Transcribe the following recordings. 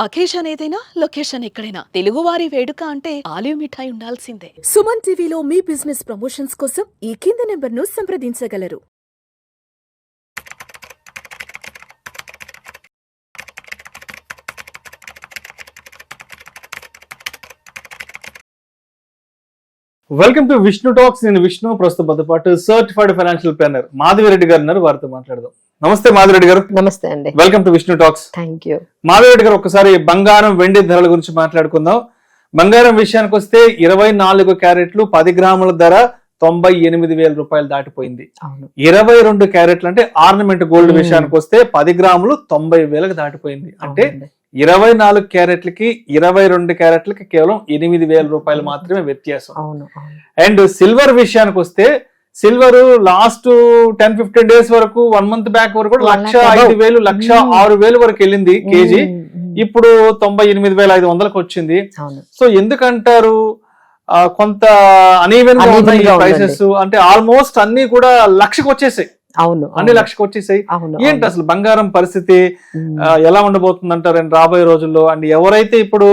Occasion ఏదైనా location ఎక్కడైనా తెలుగువారి వేడుక అంటే ఆలివ్ మిఠాయి ఉండాల్సిందే. సుమన్ టీవీలో మీ బిజినెస్ ప్రమోషన్స్ కోసం ఈ కింది నెంబర్ను సంప్రదించగలరు. Welcome to Vishnu talks. నేను విష్ణు. ప్రస్తుతం పాటు సర్టిఫైడ్ ఫైనాన్షియల్ ప్లానర్ మాధవిరెడ్డి గారు ఉన్నారు. వారితో మాట్లాడదాం. నమస్తే మాధవిరెడ్డి గారు. నమస్తే అండి. Welcome to Vishnu talks. Thank you. Madhavi Reddy గారు, ఒకసారి బంగారం వెండి ధరల గురించి మాట్లాడుకుందాం. బంగారం విషయానికి వస్తే 24 క్యారెట్లు 10 గ్రాముల ధర 98,000 రూపాయలు దాటిపోయింది. 22 క్యారెట్లు అంటే ఆర్నమెంట్ గోల్డ్ విషయానికి వస్తే 10 గ్రాములు 90,000 దాటిపోయింది. అంటే 24 క్యారెట్లకి 22 క్యారెట్లకి కేవలం 8,000 రూపాయలు మాత్రమే వ్యత్యాసం. అండ్ సిల్వర్ విషయానికి వస్తే సిల్వర్ లాస్ట్ 10-15 డేస్ వరకు 1 మంత్ బ్యాక్ వరకు 1,05,000 1,06,000 వరకు వెళ్ళింది కేజీ. ఇప్పుడు 98,500కి వచ్చింది. సో ఎందుకంటారు? కొంత అనీవెన్ గా ఉన్నాయి ప్రైసెస్. అంటే ఆల్మోస్ట్ అన్ని కూడా లక్షకు వచ్చేసాయి. అన్ని లక్షకు వచ్చేసాయి. ఏంటి అసలు బంగారం పరిస్థితి ఎలా ఉండబోతుంది అంటారు రాబోయే రోజుల్లో? అండ్ ఎవరైతే ఇప్పుడు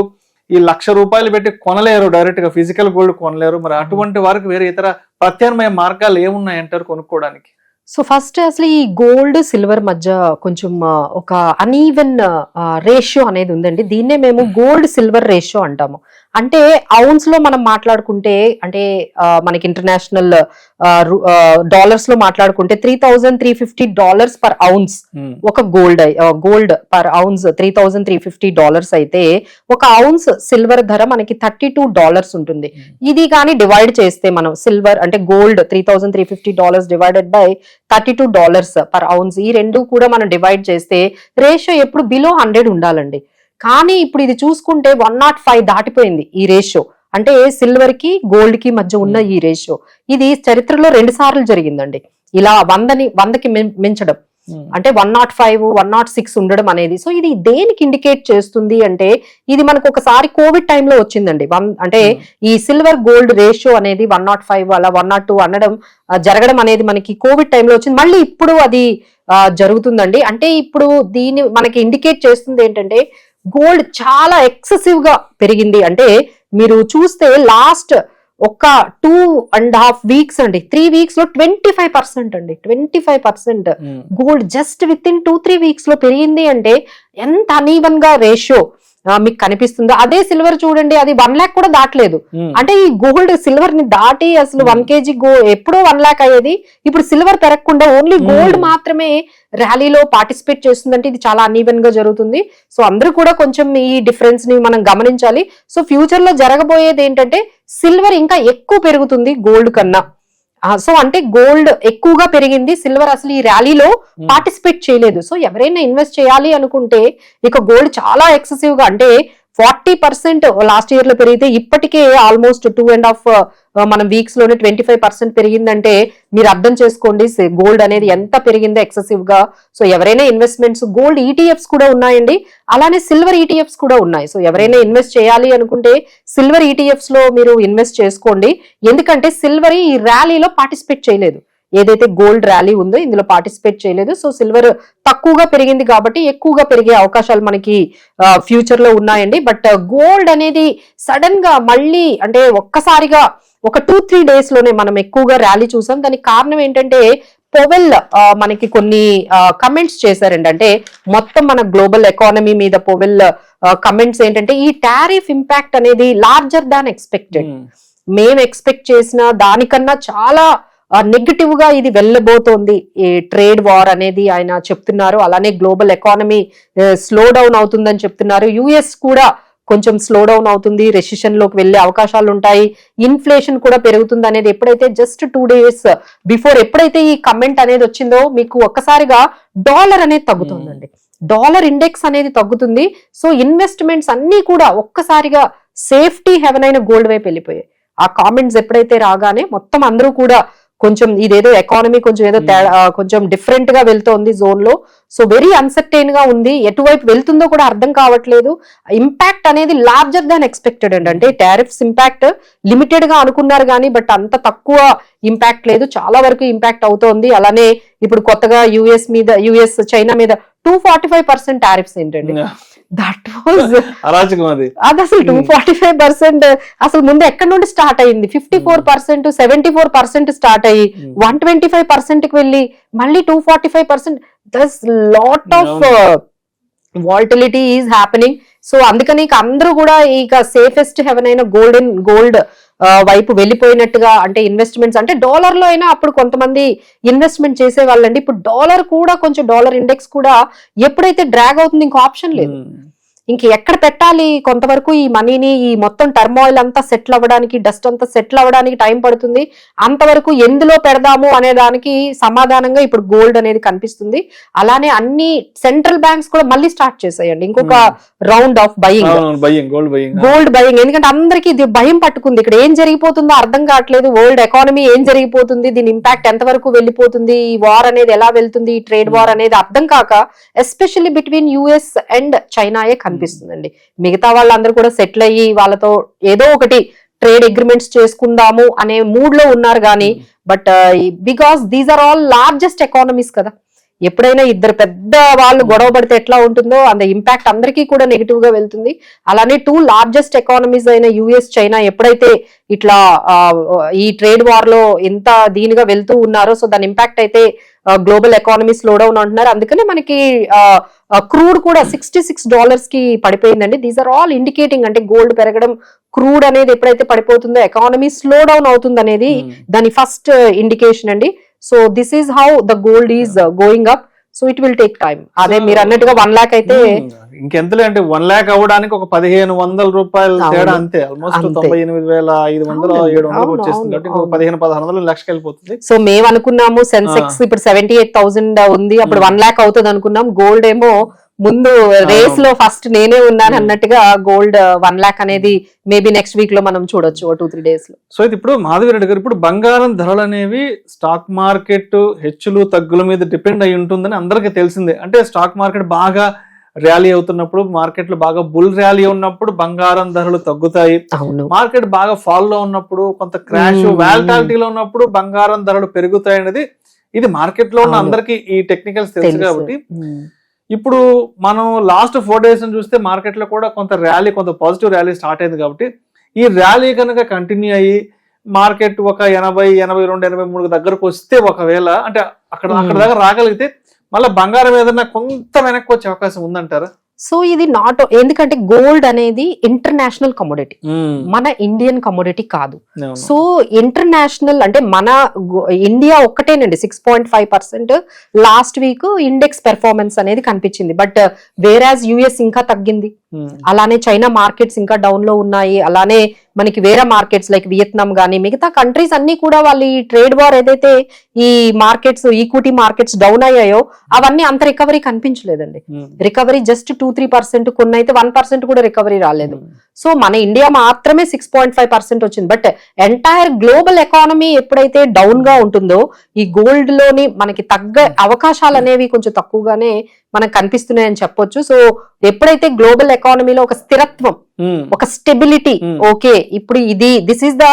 ఈ ₹1,00,000 పెట్టి కొనలేరు, డైరెక్ట్ గా ఫిజికల్ గోల్డ్ కొనలేరు, మరి అటువంటి వారికి వేరే ఇతర ప్రత్యామ్నాయ మార్గాలు ఏమున్నాయంటారు కొనుక్కోవడానికి? సో ఫస్ట్ అసలు ఈ గోల్డ్ సిల్వర్ మధ్య కొంచెం ఒక అనీవెన్ రేషియో అనేది ఉందండి. దీన్నే మేము గోల్డ్ సిల్వర్ రేషియో అంటాము. అంటే ఔన్స్ లో మనం మాట్లాడుకుంటే, అంటే మనకి ఇంటర్నేషనల్ డాలర్స్ లో మాట్లాడుకుంటే $3,350 పర్ ఔన్స్ ఒక గోల్డ్ పర్ ఔన్స్ $3,350 అయితే ఒక ఔన్స్ సిల్వర్ ధర మనకి $32 ఉంటుంది. ఇది కానీ డివైడ్ చేస్తే మనం సిల్వర్ అంటే gold $3,350 divided by $32 per ounce, ఈ రెండు కూడా మనం డివైడ్ చేస్తే రేషియో ఎప్పుడు బిలో 100 ఉండాలండి. కానీ ఇప్పుడు ఇది చూసుకుంటే 105 దాటిపోయింది ఈ రేషియో. అంటే సిల్వర్ కి గోల్డ్ కి మధ్య ఉన్న ఈ రేషియో ఇది చరిత్రలో 2 సార్లు జరిగిందండి. ఇలా 100కి మించడం, అంటే 105, 106 ఉండడం అనేది. సో ఇది దేనికి ఇండికేట్ చేస్తుంది అంటే, ఇది మనకు ఒకసారి కోవిడ్ టైంలో వచ్చిందండి. అంటే ఈ సిల్వర్ గోల్డ్ రేషియో అనేది 105 అలా 102 అనడం జరగడం అనేది మనకి కోవిడ్ టైంలో వచ్చింది. మళ్ళీ ఇప్పుడు అది జరుగుతుందండి. అంటే ఇప్పుడు దీన్ని మనకి ఇండికేట్ చేస్తుంది ఏంటంటే, గోల్డ్ చాలా ఎక్సెసివ్ గా పెరిగింది. అంటే మీరు చూస్తే లాస్ట్ ఒక 2.5 వీక్స్ అండి, 3 వీక్స్ లో 25% అండి, 25% gold just with in 2-3 weeks లో పెరిగింది. అంటే ఎంత అనీవెన్ గా రేషియో మీకు కనిపిస్తుందో. అదే సిల్వర్ చూడండి, అది 1 lakh కూడా దాటలేదు. అంటే ఈ గోల్డ్ సిల్వర్ ని దాటి అసలు 1 kg ఎప్పుడో 1 lakh అయ్యేది, ఇప్పుడు సిల్వర్ పెరగకుండా ఓన్లీ గోల్డ్ మాత్రమే ర్యాలీలో పార్టిసిపేట్ చేస్తుందంటే ఇది చాలా అనీవెన్ గా జరుగుతుంది. సో అందరూ కూడా కొంచెం ఈ డిఫరెన్స్ ని మనం గమనించాలి. సో ఫ్యూచర్ లో జరగబోయేది ఏంటంటే, సిల్వర్ ఇంకా ఎక్కువ పెరుగుతుంది గోల్డ్ కన్నా. సో అంటే గోల్డ్ ఎక్కువగా పెరిగింది, సిల్వర్ అసలు ఈ ర్యాలీలో పార్టిసిపేట్ చేయలేదు. సో ఎవరైనా ఇన్వెస్ట్ చేయాలి అనుకుంటే ఇక గోల్డ్ చాలా ఎక్సెసివ్ గా, అంటే 40% లాస్ట్ ఇయర్ లో పెరిగితే ఇప్పటికే ఆల్మోస్ట్ 2.5 మనం వీక్స్ లోనే 25% పెరిగిందంటే మీరు అర్థం చేసుకోండి గోల్డ్ అనేది ఎంత పెరిగిందో ఎక్సెసివ్ గా. సో ఎవరైనా ఇన్వెస్ట్మెంట్స్, గోల్డ్ ఈటీఎఫ్స్ కూడా ఉన్నాయండి, అలానే సిల్వర్ ఈటీఎఫ్స్ కూడా ఉన్నాయి. సో ఎవరైనా ఇన్వెస్ట్ చేయాలి అనుకుంటే సిల్వర్ ఈటీఎఫ్స్ లో మీరు ఇన్వెస్ట్ చేసుకోండి. ఎందుకంటే సిల్వర్ ఈ ర్యాలీలో పార్టిసిపేట్ చేయలేదు, ఏదైతే గోల్డ్ ర్యాలీ ఉందో ఇందులో పార్టిసిపేట్ చేయలేదు. సో సిల్వర్ తక్కువగా పెరిగింది కాబట్టి ఎక్కువగా పెరిగే అవకాశాలు మనకి ఫ్యూచర్ లో ఉన్నాయండి. బట్ గోల్డ్ అనేది సడన్ గా మళ్ళీ, అంటే ఒక్కసారిగా ఒక 2-3 డేస్ లోనే మనం ఎక్కువగా ర్యాలీ చూసాం. దానికి కారణం ఏంటంటే, పొవెల్ మనకి కొన్ని కమెంట్స్ చేశారండి. అంటే మొత్తం మన గ్లోబల్ ఎకానమీ మీద పొవెల్ కమెంట్స్ ఏంటంటే, ఈ టారిఫ్ ఇంపాక్ట్ అనేది లార్జర్ దాన్ ఎక్స్పెక్టెడ్, మేము ఎక్స్పెక్ట్ చేసిన దానికన్నా చాలా నెగటివ్ గా ఇది వెళ్ళబోతోంది ఈ ట్రేడ్ వార్ అనేది ఆయన చెప్తున్నారు. అలానే గ్లోబల్ ఎకానమీ స్లో డౌన్ అవుతుందని చెప్తున్నారు. యుఎస్ కూడా కొంచెం స్లో డౌన్ అవుతుంది, రెసిషన్ లోకి వెళ్లే అవకాశాలు ఉంటాయి, ఇన్ఫ్లేషన్ కూడా పెరుగుతుంది అనేది ఎప్పుడైతే జస్ట్ 2 days బిఫోర్ ఎప్పుడైతే ఈ కమెంట్ అనేది వచ్చిందో, మీకు ఒక్కసారిగా డాలర్ అనేది తగ్గుతుందండి, డాలర్ ఇండెక్స్ అనేది తగ్గుతుంది. సో ఇన్వెస్ట్మెంట్స్ అన్ని కూడా ఒక్కసారిగా సేఫ్టీ హెవెన్ అయిన గోల్డ్ వైపు వెళ్ళిపోయాయి. ఆ కామెంట్స్ ఎప్పుడైతే రాగానే మొత్తం అందరూ కూడా కొంచెం ఇదేదో ఎకానమీ కొంచెం ఏదో కొంచెం డిఫరెంట్ గా వెళ్తోంది జోన్ లో. సో వెరీ అన్సర్టైన్ గా ఉంది, ఎటువైపు వెళ్తుందో కూడా అర్థం కావట్లేదు. ఇంపాక్ట్ అనేది లార్జర్ దాన్ ఎక్స్పెక్టెడ్ అండి. అంటే టారిఫ్స్ ఇంపాక్ట్ లిమిటెడ్ గా అనుకున్నారు కానీ బట్ అంత తక్కువ ఇంపాక్ట్ లేదు, చాలా వరకు ఇంపాక్ట్ అవుతోంది. అలానే ఇప్పుడు కొత్తగా యుఎస్ చైనా మీద 245% టారిఫ్స్ ఏంటండి. దట్ వాజ్ అరాచకం అది అసలు 245% అసలు ముందు ఎక్కడి నుండి స్టార్ట్ అయింది, 54%, 74% స్టార్ట్ అయ్యి 125% కి వెళ్ళి మళ్ళీ 245%. This lot of volatility is happening. So అందుకని ఇక అందరూ కూడా ఇక సేఫెస్ట్ హెవెన్ అయిన గోల్డ్ వైపు వెళ్ళిపోయినట్టుగా, అంటే ఇన్వెస్ట్మెంట్స్ అంటే డాలర్ లో అయినా అప్పుడు కొంతమంది ఇన్వెస్ట్మెంట్ చేసే వాళ్ళండి. ఇప్పుడు డాలర్ కూడా కొంచెం డాలర్ ఇండెక్స్ కూడా ఎప్పుడైతే డ్రాగ్ అవుతుంది ఇంకో ఆప్షన్ లేదు, ఇంక ఎక్కడ పెట్టాలి కొంతవరకు ఈ మనీని, ఈ మొత్తం టర్మాయిల్ అంతా సెటిల్ అవ్వడానికి, డస్ట్ అంతా సెటిల్ అవ్వడానికి టైం పడుతుంది. అంతవరకు ఎందులో పెడదాము అనే దానికి సమాధానంగా ఇప్పుడు గోల్డ్ అనేది కనిపిస్తుంది. అలానే అన్ని సెంట్రల్ బ్యాంక్స్ కూడా మళ్ళీ స్టార్ట్ చేసాయండి ఇంకొక round of buying, gold buying. ఎందుకంటే అందరికి ఇది భయం పట్టుకుంది, ఇక్కడ ఏం జరిగిపోతుందో అర్థం కావట్లేదు, వరల్డ్ ఎకానమీ ఏం జరిగిపోతుంది, దీని ఇంపాక్ట్ ఎంతవరకు వెళ్ళిపోతుంది, ఈ వార్ అనేది ఎలా వెళ్తుంది, ఈ ట్రేడ్ వార్ అనేది అర్థం కాక ఎస్పెషల్లీ బిట్వీన్ యుఎస్ అండ్ చైనాయే కనిపిస్తుందండి. మిగతా వాళ్ళందరూ కూడా సెటిల్ అయ్యి వాళ్ళతో ఏదో ఒకటి ట్రేడ్ అగ్రిమెంట్స్ చేసుకుందాము అనే మూడ్ లో ఉన్నారు కానీ, but because these are all largest economies కదా. ఎప్పుడైనా ఇద్దరు పెద్ద వాళ్ళు గొడవ పడితే ఎట్లా ఉంటుందో అంత ఇంపాక్ట్ అందరికీ కూడా నెగిటివ్ గా వెళ్తుంది. అలానే 2 లార్జెస్ట్ ఎకానమీస్ అయిన యుఎస్ చైనా ఎప్పుడైతే ఇట్లా ఈ ట్రేడ్ వార్ లో ఎంత దీనిగా వెళ్తూ ఉన్నారో, సో దాని ఇంపాక్ట్ అయితే గ్లోబల్ ఎకానమీ స్లో డౌన్ అంటున్నారు. అందుకనే మనకి క్రూడ్ కూడా $66 కి పడిపోయిందండి. దీస్ ఆర్ ఆల్ ఇండికేటింగ్, అంటే గోల్డ్ పెరగడం, క్రూడ్ అనేది ఎప్పుడైతే పడిపోతుందో ఎకానమీ స్లో డౌన్ అవుతుంది అనేది దాని ఫస్ట్ ఇండికేషన్ అండి. So this is how the gold is going up. So it will take time. అదే మీరు అన్నట్టుగా 1 lakh అయితే ఇంకెంతలే అంటే 1 lakh అవ్వడానికి ఒక $1,500 తేడా అంతే. ఆల్మోస్ట్ 98,500 700 వచ్చేస్తుంది కాబట్టి ఇంకొక 1,500-1,600 లక్షకి వెళ్ళిపోతుంది. సో మేము అనుకున్నాము సెన్సెక్స్ ఇప్పుడు 78,000 ఉంది, అప్పుడు 1 lakh అవుతుంది అనుకున్నాం. గోల్డ్ ఏమో ముందు రేస్ లో ఫస్ట్ నేనే ఉన్నాను అన్నట్టుగా గోల్డ్ 1 lakh అనేది మేబీ నెక్స్ట్ వీక్ లో మనం చూడొచ్చు 2-3 days లో. సో ఇది ఇప్పుడు మాధవిరెడ్డి గారు, ఇప్పుడు బంగారం ధరలు అనేవి స్టాక్ మార్కెట్ హెచ్చులు తగ్గుల మీద డిపెండ్ అయి ఉంటుందని అందరికీ తెలిసిందే. అంటే స్టాక్ మార్కెట్ బాగా ర్యాలీ అవుతున్నప్పుడు, మార్కెట్ లో బాగా బుల్ ర్యాలీ ఉన్నప్పుడు బంగారం ధరలు తగ్గుతాయి. మార్కెట్ బాగా ఫాల్ లో ఉన్నప్పుడు, కొంత క్రాష్ వాలటాలిటీలో ఉన్నప్పుడు బంగారం ధరలు పెరుగుతాయి అనేది ఇది మార్కెట్ లో ఉన్న అందరికి ఈ టెక్నికల్స్ తెలుసు. కాబట్టి ఇప్పుడు మనం లాస్ట్ 4 days చూస్తే మార్కెట్ లో కూడా కొంత ర్యాలీ, కొంత పాజిటివ్ ర్యాలీ స్టార్ట్ అయింది. కాబట్టి ఈ ర్యాలీ కనుక కంటిన్యూ అయ్యి మార్కెట్ ఒక 80, 82, 83 దగ్గరకు వస్తే, ఒకవేళ అంటే అక్కడ దగ్గర రాగలిగితే మళ్ళీ బంగారం ఏదైనా కొంత వెనక్కి వచ్చే అవకాశం ఉందంటారా? సో ఇది నాట్, ఎందుకంటే గోల్డ్ అనేది ఇంటర్నేషనల్ కమోడిటీ, మన ఇండియన్ కమోడిటీ కాదు. సో ఇంటర్నేషనల్ అంటే మన ఇండియా ఒక్కటేనండి 6.5% లాస్ట్ వీక్ ఇండెక్స్ పెర్ఫార్మెన్స్ అనేది కనిపించింది. బట్ వేరాజ్ యుఎస్ ఇంకా తగ్గింది, అలానే చైనా మార్కెట్స్ ఇంకా డౌన్ లో ఉన్నాయి. అలానే మనకి వేరే మార్కెట్స్ లైక్ వియత్నాం గానీ మిగతా కంట్రీస్ అన్ని కూడా వాళ్ళు ఈ ట్రేడ్ వార్ ఏదైతే ఈ మార్కెట్స్, ఈక్విటీ మార్కెట్స్ డౌన్ అయ్యాయో అవన్నీ అంత రికవరీ కనిపించలేదండి. రికవరీ జస్ట్ 2-3%, కొన్ని అయితే 1% కూడా రికవరీ రాలేదు. సో మన ఇండియా మాత్రమే 6.5% వచ్చింది. బట్ ఎంటైర్ గ్లోబల్ ఎకానమీ ఎప్పుడైతే డౌన్ గా ఉంటుందో ఈ గోల్డ్ లోని మనకి తగ్గ అవకాశాలు అనేవి కొంచెం తక్కువగానే మనకు కనిపిస్తున్నాయని చెప్పొచ్చు. సో ఎప్పుడైతే గ్లోబల్ ఎకానమీలో ఒక స్థిరత్వం, ఒక స్టెబిలిటీ, ఓకే ఇప్పుడు this is the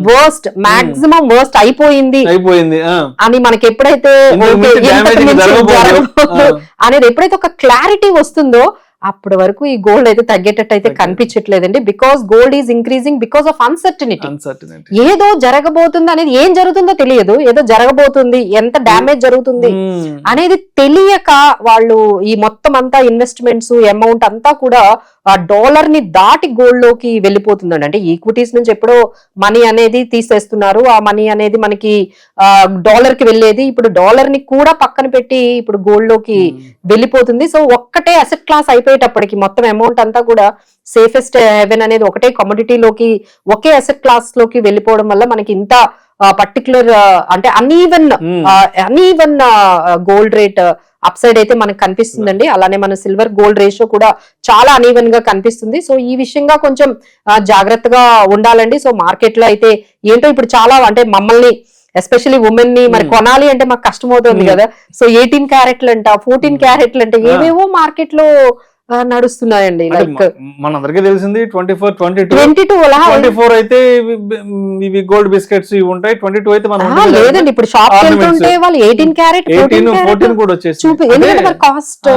worst, maximum worst అయిపోయింది అని మనకి ఎప్పుడైతే అనేది ఎప్పుడైతే ఒక క్లారిటీ వస్తుందో అప్పటి వరకు ఈ గోల్డ్ అయితే తగ్గేటట్టు అయితే కనిపించట్లేదండి. Because gold is increasing because of uncertainty. ఏదో జరగబోతుంది అనేది, ఏం జరుగుతుందో తెలియదు, ఏదో జరగబోతుంది, ఎంత డ్యామేజ్ జరుగుతుంది అనేది తెలియక వాళ్ళు ఈ మొత్తం అంతా ఇన్వెస్ట్మెంట్స్ అమౌంట్ అంతా కూడా ఆ డాలర్ ని దాటి గోల్డ్ లోకి వెళ్ళిపోతుందండి. అంటే ఈక్విటీస్ నుంచి ఎప్పుడో మనీ అనేది తీసేస్తున్నారు, ఆ మనీ అనేది మనకి డాలర్ కి వెళ్ళేది ఇప్పుడు డాలర్ ని కూడా పక్కన పెట్టి ఇప్పుడు గోల్డ్ లోకి వెళ్ళిపోతుంది. సో ఒక్కటే అసెట్ క్లాస్ అయిపోయేటప్పటికి మొత్తం అమౌంట్ అంతా కూడా సేఫెస్ట్ హెవెన్ అనేది ఒకటే కమోడిటీలోకి, ఒకే అసెట్ క్లాస్ లోకి వెళ్ళిపోవడం వల్ల మనకి ఇంత పర్టికులర్ అంటే uneven gold rate up side అయితే మనకు కనిపిస్తుందండి. అలానే మన సిల్వర్ గోల్డ్ రేషియో కూడా చాలా అనీవెన్ గా కనిపిస్తుంది. సో ఈ విషయంగా కొంచెం జాగ్రత్తగా ఉండాలండి. సో మార్కెట్ లో అయితే ఏంటో ఇప్పుడు చాలా అంటే మమ్మల్ని ఎస్పెషల్లీ ఉమెన్ ని మరి కొనాలి అంటే మాకు కష్టం అవుతుంది కదా. సో 18 క్యారెట్లు అంట, 14 క్యారెట్లు అంట, ఏవేవో మార్కెట్ లో నడుస్తున్నాయండి. లైక్ మనందరికీ తెలిసింది 24, 22 అయితే ఇవి గోల్డ్ బిస్కెట్స్ ఇవి ఉంటాయి. 22 అయితే మనం లేదండి, ఇప్పుడు షాప్ వెళ్తుంటే వాళ్ళు 18 క్యారెట్ 14 కూడా వచ్చేసి, ఎందుకంటే కాస్ట్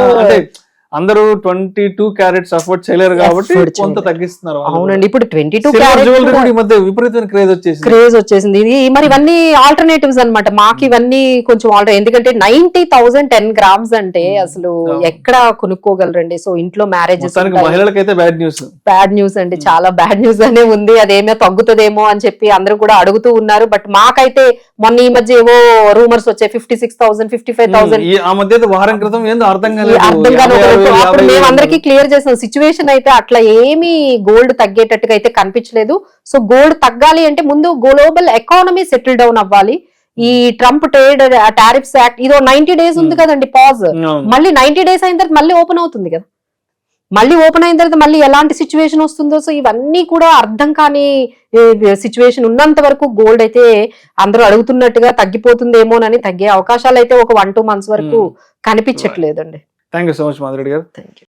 అందరూ 22 క్యారెట్స్ అఫోర్డ్ చేయలేరు కాబట్టి Afford కొంత చేయలేరు. తగ్గిస్తున్నారు వాళ్ళు అవునండి, కూడా. ఇప్పుడు 22 Silver jewelry కూడా క్యారెట్ ఈ మధ్య విపరీతమైన క్రేజ్ వచ్చేసింది. క్రేజ్ వచ్చేసింది. ఇది మరి ఇవన్నీ ఆల్టర్నేటివ్స్ అన్నమాట. మాకు ఇవన్నీ కొంచెం ఎందుకంటే 90,000 10 గ్రామ్స్ అంటే అసలు ఎక్కడ కొనుక్కోగలరండి. సో ఇంట్లో మ్యారేజెస్ మొత్తానికి మహిళలకైతే బ్యాడ్ న్యూస్. బ్యాడ్ న్యూస్ అండి, చాలా బ్యాడ్ న్యూస్ అనే ఉంది. అదేమో తగ్గుతుందేమో అని చెప్పి అందరూ కూడా అడుగుతూ ఉన్నారు. బట్ మాకైతే మొన్న ఈ మధ్య ఏవో రూమర్స్ వచ్చాయి 56,000 55,000 ఆ మధ్య అయితే వారం క్రితం ఏందో అర్థం అర్థం కాదు. 50,000, అప్పుడు మేము 50,000. అందరికీ క్లియర్ చేసాం, సిచ్యువేషన్ అయితే అట్లా ఏమీ గోల్డ్ తగ్గేటట్టుగా అయితే కనిపించలేదు. సో గోల్డ్ తగ్గాలి అంటే ముందు గ్లోబల్ ఎకానమీ సెటిల్ డౌన్ అవ్వాలి. ఈ ట్రంప్ ట్రేడ్ టారిఫ్స్ యాక్ట్ ఇదో 90 డేస్ ఉంది కదండి పాజ్. అవును. మళ్ళీ 90 డేస్ అయిన తర్వాత మళ్ళీ ఓపెన్ అవుతుంది కదా. మళ్ళీ ఓపెన్ అయిన తర్వాత మళ్ళీ ఎలాంటి సిచ్యువేషన్ వస్తుందో, సో ఇవన్నీ కూడా అర్థం కాని సిచ్యువేషన్ ఉన్నంత వరకు గోల్డ్ అయితే అందరూ అడుగుతున్నట్టుగా తగ్గిపోతుందేమోనని తగ్గే అవకాశాలు అయితే ఒక 1-2 months వరకు కనిపించట్లేదండి. Thank you so much Madhu Reddy గారు. Thank you.